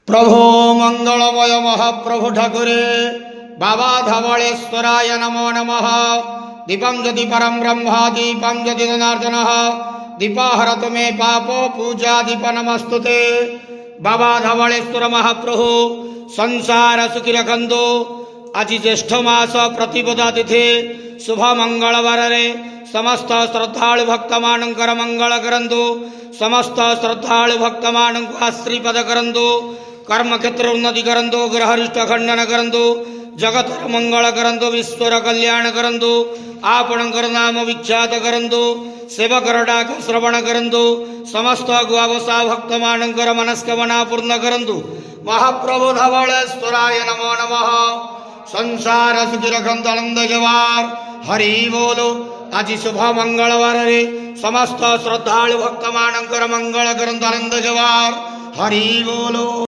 प्रभो मंगलमय महाप्रभु ठाकुरे बाबा धवलेश्वराय नमो नमः। दीपं ज्योति परम ब्रह्म दीपं ज्योति जनार्दन दीपाहरतु मे पापो पूजा दीप नमस्तुते। बाबा धवलेश्वर महाप्रभु संसार सुखी रखंतु। आज ज्येष्ठ मास प्रतिपदा तिथि शुभ मंगलवार रे समस्त श्रद्धालु भक्त मानकर मंगल करंतु। समस्त श्रद्धालु भक्त मान आश्रीपद करंतु। कर्म क्षेत्र उन्नति करंतु। ग्रहरिष्ठ खंडन करंतु। जगत मंगल करंतु। विश्वर कल्याण करंतु। आपणकर नाम विख्यात करंतु। सेवकर डाक श्रवण करंतु। समस्त गुआवसा भक्त मानकर मनस्कामना पूर्ण करंतु। महाप्रभु धवलेश्वराय नमो नमः। संसार सुखी रखंतु आनंद जवार हरि बोलो। आज शुभ मंगलवार रे समस्त श्रद्धालु भक्त मानकर मंगल करंतु आनंद जवार हरि बोलो।